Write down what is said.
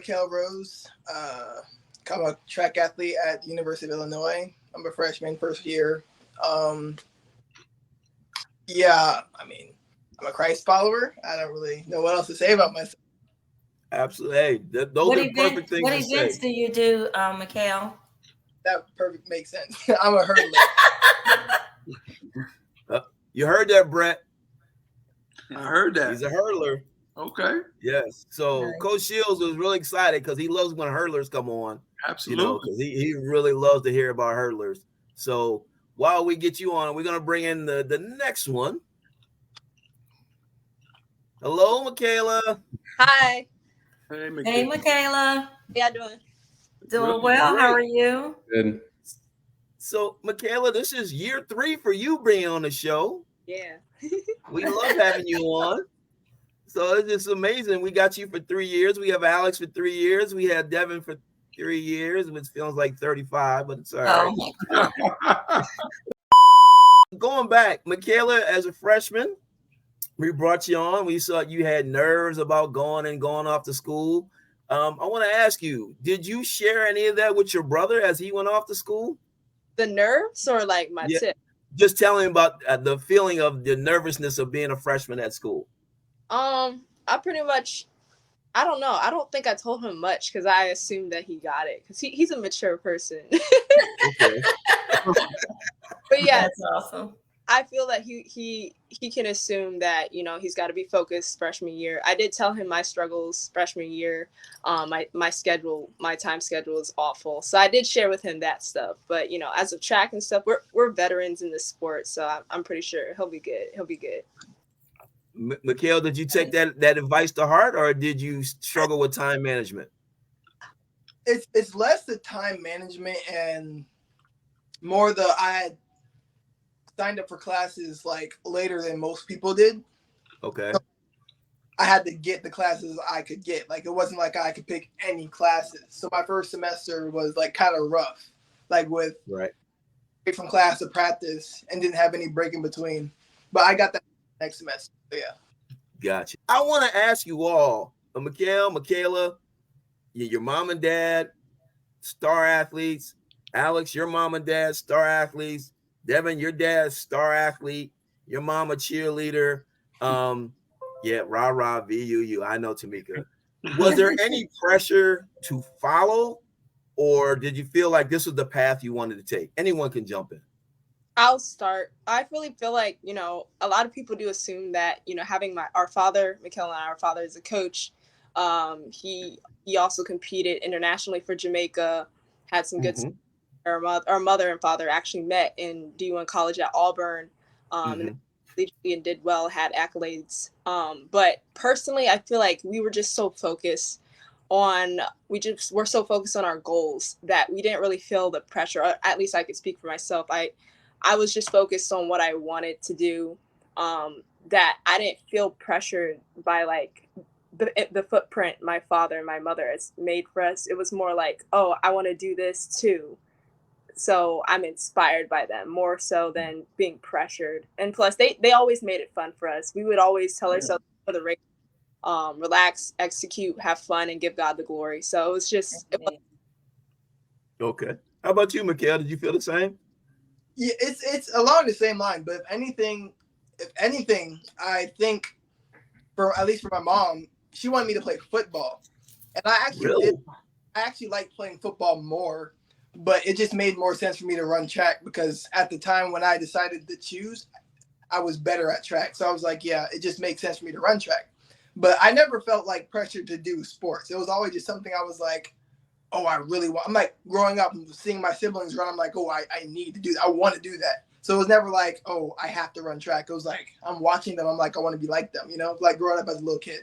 Michaela Rose. I'm a track athlete at the University of Illinois. I'm a freshman, first year. Yeah, I mean, I'm a Christ follower. I don't really know what else to say about myself. Absolutely. Hey, those What are perfect things what to events say. do you do, Michael? That perfect makes sense. I'm a hurdler. You heard that, Brett? I heard that. He's a hurdler. Okay. Yes. So Nice. Coach Shields was really excited because he loves when hurdlers come on. Absolutely. Because he really loves to hear about hurdlers. So while we get you on, we're gonna bring in the next one. Hello, Michaela. Hi. Hey, Michaela. Hey, Michaela. How y'all doing? Doing well. How are you? Good. So, Michaela, this is year 3 for you being on the show. Yeah. We love having you on. So it's just amazing. We got you for 3 years. We have Alex for 3 years. We had Devin for 3 years, which feels like 35, but it's all right. Oh, Going back, Michaela, as a freshman, we brought you on. We saw you had nerves about going off to school. I want to ask you, did you share any of that with your brother as he went off to school? The nerves or like my tip? Just tell him about the feeling of the nervousness of being a freshman at school. I pretty much, I don't know. I don't think I told him much because I assumed that he got it because he's a mature person. Okay. But yeah, that's awesome. I feel that he can assume that, he's got to be focused freshman year. I did tell him my struggles freshman year. My time schedule is awful. So I did share with him that stuff. But, as of track and stuff, we're veterans in the sport. So I'm pretty sure he'll be good. He'll be good. Michaela, did you take that advice to heart, or did you struggle with time management? It's less the time management and more I had signed up for classes like later than most people did. Okay. So I had to get the classes I could get. Like, it wasn't like I could pick any classes. So my first semester was like kind of rough, like with straight from class to practice and didn't have any break in between. But I got that next semester. So yeah. Gotcha. I want to ask you all, Michaela, your mom and dad, star athletes. Alex, your mom and dad, star athletes. Devin, your dad's star athlete. Your mom a cheerleader. Rah rah VUU. I know, Tamika. Was there any pressure to follow, or did you feel like this was the path you wanted to take? Anyone can jump in. I'll start. I really feel like, a lot of people do assume that, having our father, Michaela and our father is a coach. He also competed internationally for Jamaica, had some good stuff. Our mother and father actually met in D1 college at Auburn, and did well, had accolades. But personally, I feel like we were just so focused on, we're so focused on our goals that we didn't really feel the pressure. Or at least I could speak for myself. I was just focused on what I wanted to do, that I didn't feel pressured by like the footprint my father and my mother has made for us. It was more like, oh, I want to do this too. So I'm inspired by them more so than being pressured. And plus they always made it fun for us. We would always tell ourselves for the race, relax, execute, have fun, and give God the glory. So it was just Okay. How about you, Michaela? Did you feel the same? Yeah, it's along the same line, but if anything, I think at least for my mom, she wanted me to play football. And I actually like playing football more, but it just made more sense for me to run track because at the time when I decided to choose, I was better at track. So I was like, yeah, it just makes sense for me to run track. But I never felt like pressure to do sports. It was always just something I was like, oh, I really want. I'm like growing up and seeing my siblings run. I'm like, oh, I need to do that. I want to do that. So it was never like, oh, I have to run track. It was like, I'm watching them. I'm like, I want to be like them, like growing up as a little kid.